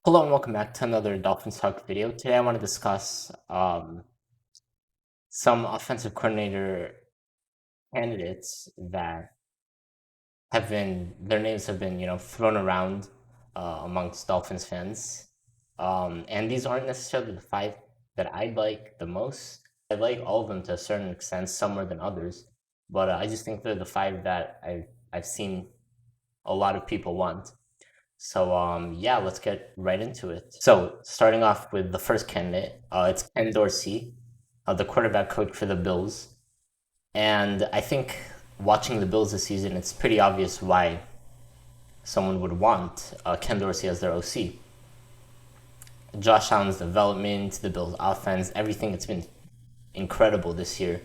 Hello and welcome back to another Dolphins Talk video. Today I want to discuss some offensive coordinator candidates that their names have been, thrown around amongst Dolphins fans. And these aren't necessarily the five that I like the most. I like all of them to a certain extent, some more than others. But I just think they're the five that I've seen a lot of people want. So yeah, let's get right into it. So starting off with the first candidate, it's Ken Dorsey, the quarterback coach for the Bills. And I think watching the Bills this season, it's pretty obvious why someone would want Ken Dorsey as their OC. Josh Allen's development, the Bills' offense, everything, it's been incredible this year.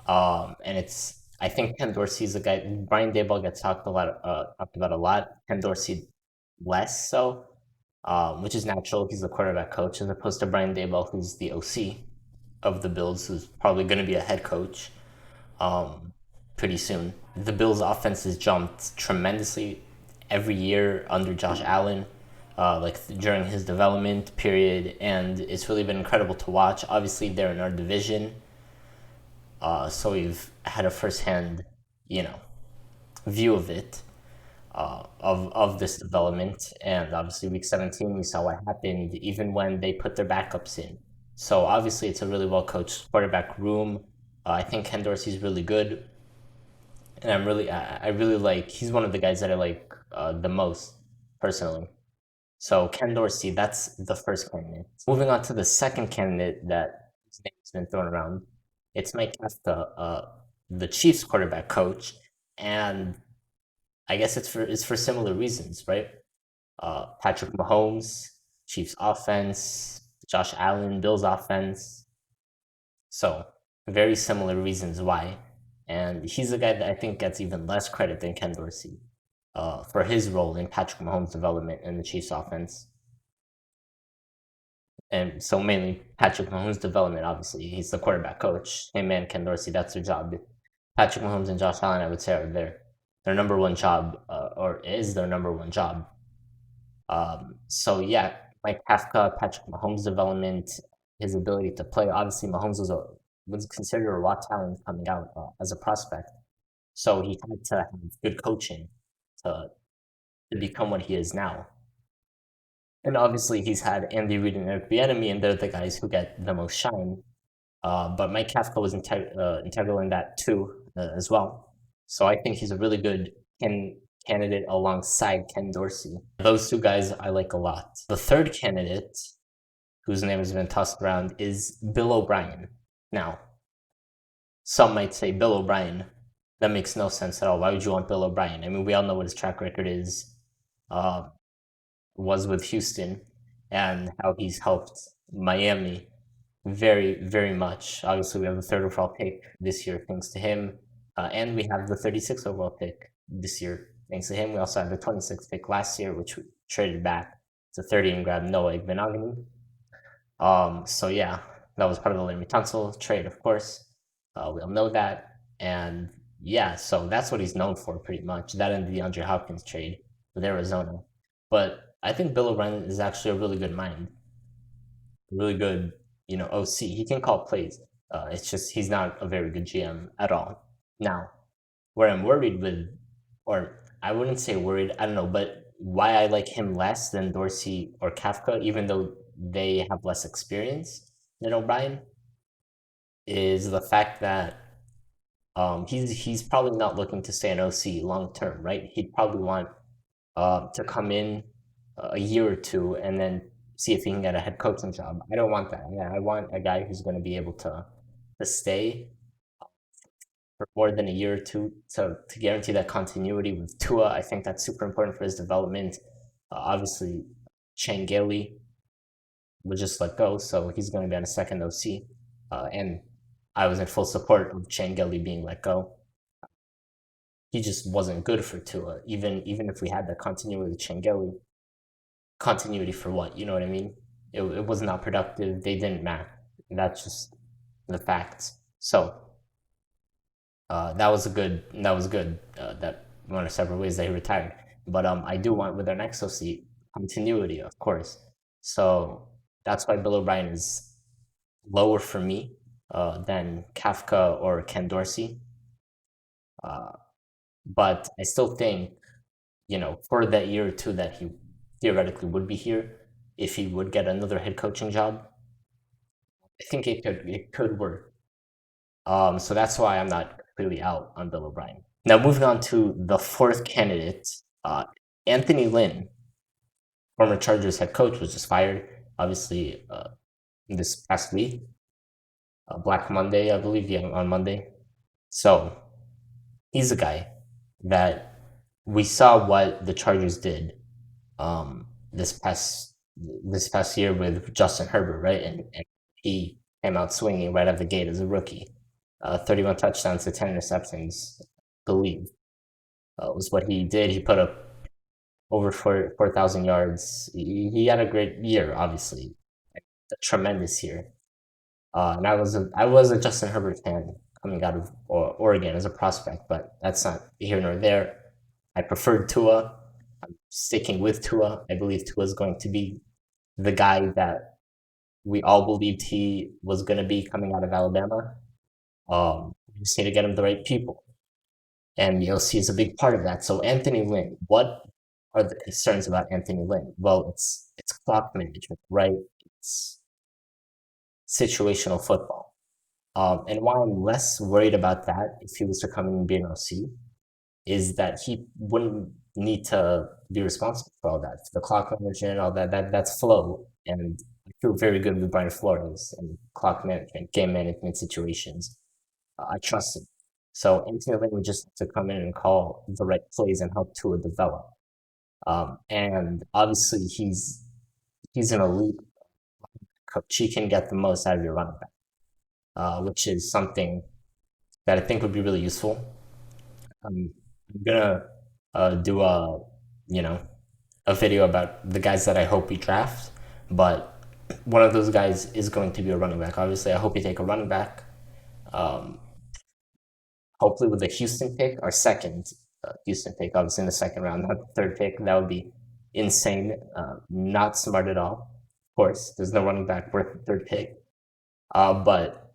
And I think Ken Dorsey's the guy. Brian Daboll gets talked about a lot. Ken Dorsey less so, which is natural. He's the quarterback coach as opposed to Brian Daboll, who's the OC of the Bills, who's probably going to be a head coach pretty soon. The Bills' offense has jumped tremendously every year under Josh Allen, during his development period, and it's really been incredible to watch. Obviously, they're in our division, so we've had a firsthand, view of it, of this development. And obviously, week 17, we saw what happened even when they put their backups in. So obviously, it's a really well coached quarterback room. I think Ken Dorsey's really good, and I really like. He's one of the guys that I like the most personally. So Ken Dorsey, that's the first candidate. Moving on to the second candidate that his name has been thrown around, it's Mike Kafka, the Chiefs quarterback coach, and I guess it's for similar reasons, right? Patrick Mahomes, Chiefs offense, Josh Allen, Bills offense. So very similar reasons why. And he's the guy that I think gets even less credit than Ken Dorsey for his role in Patrick Mahomes' development in the Chiefs offense. And so mainly Patrick Mahomes' development, obviously. He's the quarterback coach. Him and Ken Dorsey, that's their job. Patrick Mahomes and Josh Allen, I would say, are their number one job, or is their number one job. So yeah, Mike Kafka, Patrick Mahomes' development, his ability to play. Obviously, Mahomes was considered a raw talent coming out as a prospect, so he had to have good coaching to become what he is now. And obviously, he's had Andy Reid and Eric Bieniemy, and they're the guys who get the most shine. But Mike Kafka was integral in that too, as well. So I think he's a really good candidate alongside Ken Dorsey. Those two guys I like a lot. The third candidate, whose name has been tossed around, is Bill O'Brien. Now, some might say Bill O'Brien. That makes no sense at all. Why would you want Bill O'Brien? I mean, we all know what his track record is. Was with Houston and how he's helped Miami very, very much. Obviously, we have the third overall pick this year thanks to him, and we have the 36th overall pick this year thanks to him. We also had the 26th pick last year, which we traded back to 30 and grabbed Noah Igbenogany. So yeah, that was part of the Laremy Tunsil trade, of course. We all know that, and yeah, so that's what he's known for pretty much. That and the DeAndre Hopkins trade with Arizona. But I think Bill O'Brien is actually a really good mind, really good, OC. He can call plays. It's just he's not a very good GM at all. Now, where I'm worried with, or I wouldn't say worried, I don't know, but why I like him less than Dorsey or Kafka, even though they have less experience than O'Brien, is the fact that he's probably not looking to stay an OC long term, right? He'd probably want to come in a year or two and then see if he can get a head coaching job. I don't want that. Yeah, I want a guy who's going to be able to stay for more than a year or two to guarantee that continuity with Tua. I think that's super important for his development. Obviously, Shane Gailey was just let go, so he's going to be on a second OC. And I was in full support of Shane Gailey being let go. He just wasn't good for Tua. Even if we had that continuity with Shane Gailey, continuity for what? You know what I mean? It was not productive. They didn't match. That's just the facts. So that was good. That one of several ways that he retired. But I do want with our next OC, continuity, of course. So that's why Bill O'Brien is lower for me than Kafka or Ken Dorsey. Uh, but I still think, for that year or two that he theoretically would be here, if he would get another head coaching job, I think it could work. So that's why I'm not completely out on Bill O'Brien. Now, moving on to the fourth candidate, Anthony Lynn, former Chargers head coach, was just fired, obviously, this past week, Black Monday, I believe, yeah, on Monday. So he's a guy that we saw what the Chargers did um, this past year with Justin Herbert, right? And he came out swinging right out of the gate as a rookie. 31 touchdowns to 10 interceptions, I believe, was what he did. He put up over 4,000 yards. He had a great year, obviously, a tremendous year. And I was a Justin Herbert fan coming out of Oregon as a prospect, but that's not here nor there. I preferred Tua. I'm sticking with Tua. I believe Tua is going to be the guy that we all believed he was going to be coming out of Alabama. We just need to get him the right people, and ELC is a big part of that. So Anthony Lynn, what are the concerns about Anthony Lynn? Well, it's clock management, right? It's situational football. And why I'm less worried about that if he was to come in and be an OC is that he wouldn't need to be responsible for all that. The clock management, all that's flow. And I feel very good with Brian Flores and clock management, game management situations. I trust him. So Anthony Lynn would just have to come in and call the right plays and help Tua develop. And obviously he's an elite coach. He can get the most out of your running back, which is something that I think would be really useful. I'm gonna do a video about the guys that I hope we draft, but one of those guys is going to be a running back. Obviously, I hope you take a running back. Um, Hopefully with the Houston pick, our second Houston pick, obviously in the second round, not the third pick. That would be insane. Not smart at all. Of course, there's no running back worth the third pick. But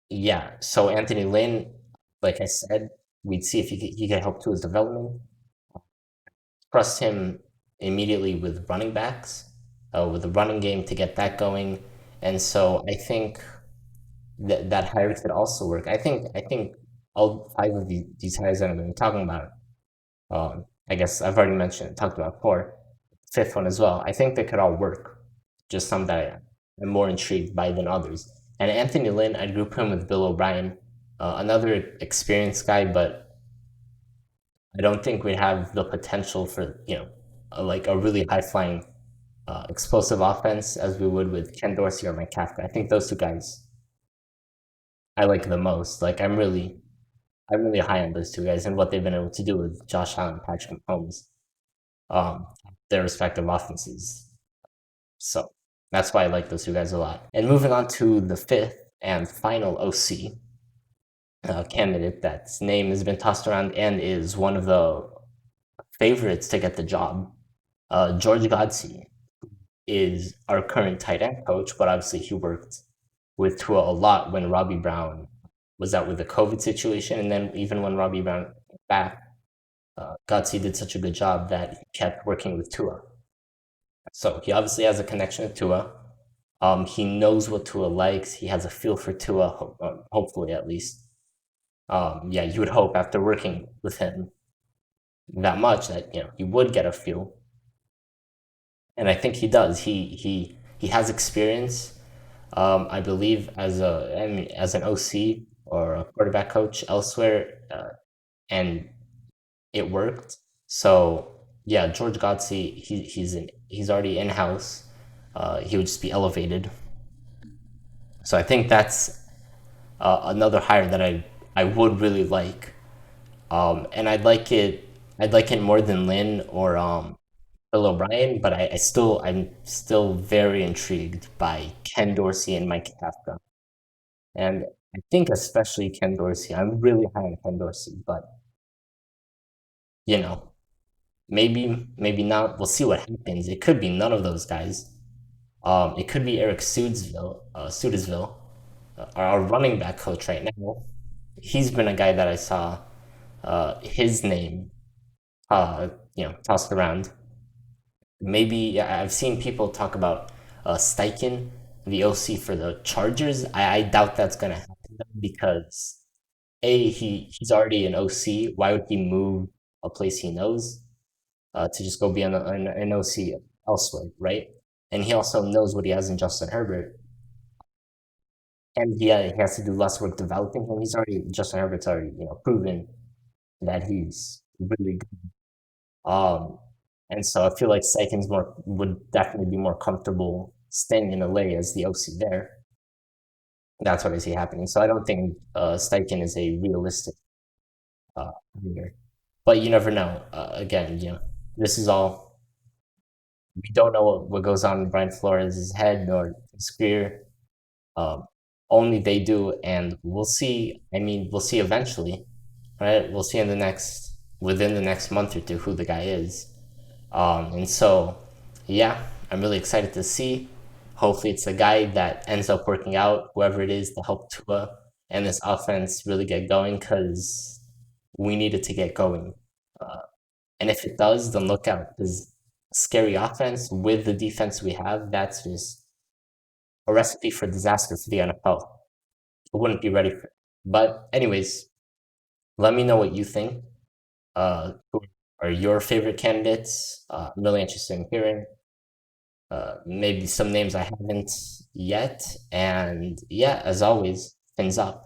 yeah, so Anthony Lynn, like I said, we'd see if he could help to his development. Trust him immediately with running backs, with the running game to get that going. And so I think that hire could also work. I think all five of these hires that I'm going to be talking about, I guess I've already talked about four, fifth one as well. I think they could all work. Just some that I'm more intrigued by than others. And Anthony Lynn, I'd group him with Bill O'Brien, another experienced guy, but I don't think we have the potential for like a really high flying, explosive offense as we would with Ken Dorsey or Mike Kafka. I think those two guys I like the most. Like I'm really high on those two guys and what they've been able to do with Josh Allen and Patrick Mahomes, um, their respective offenses. So that's why I like those two guys a lot. And moving on to the fifth and final OC candidate that's name has been tossed around and is one of the favorites to get the job. George Godzi is our current tight end coach, but obviously he worked with Tua a lot when Robbie Brown was out with the COVID situation, and then even when Robbie Brown came back, Godzi did such a good job that he kept working with Tua. So he obviously has a connection with Tua. He knows what Tua likes. He has a feel for Tua, hopefully at least. Yeah, you would hope after working with him that much that he would get a feel, and I think he does. He has experience. I believe as an OC or a quarterback coach elsewhere, and it worked. So yeah, George Godzi, he's already in house. He would just be elevated. So I think that's another hire that I would really like, and I'd like it more than Lynn or Bill O'Brien, but I'm still very intrigued by Ken Dorsey and Mike Kafka. And I think especially Ken Dorsey. I'm really high on Ken Dorsey, but you know, maybe not. We'll see what happens. It could be none of those guys. It could be Eric Studesville, our running back coach right now. He's been a guy that I saw his name tossed around. Maybe yeah, I've seen people talk about Steichen, the OC for the Chargers. I doubt that's gonna happen because he's already an OC. Why would he move a place he knows to just go be an OC elsewhere, right? And he also knows what he has in Justin Herbert, and he has to do less work developing him. Justin Herbert's already proven that he's really good. And so I feel like Seikens more would definitely be more comfortable staying in LA as the OC there. That's what I see happening. So I don't think Steichen is a realistic leader. But you never know. Again, this is all we don't know what goes on in Brian Flores' head nor his career. Um, Only they do, and we'll see. I mean, we'll see eventually, right? We'll see within the next month or two who the guy is. And so, yeah, I'm really excited to see. Hopefully, it's a guy that ends up working out, whoever it is, to help Tua and this offense really get going because we need it to get going. Uh, and if it does, then look out because scary offense with the defense we have, that's just a recipe for disaster for the NFL. I wouldn't be ready for it. But, anyways, let me know what you think. Who are your favorite candidates? I'm really interested in hearing. Maybe some names I haven't yet. And yeah, as always, fins up.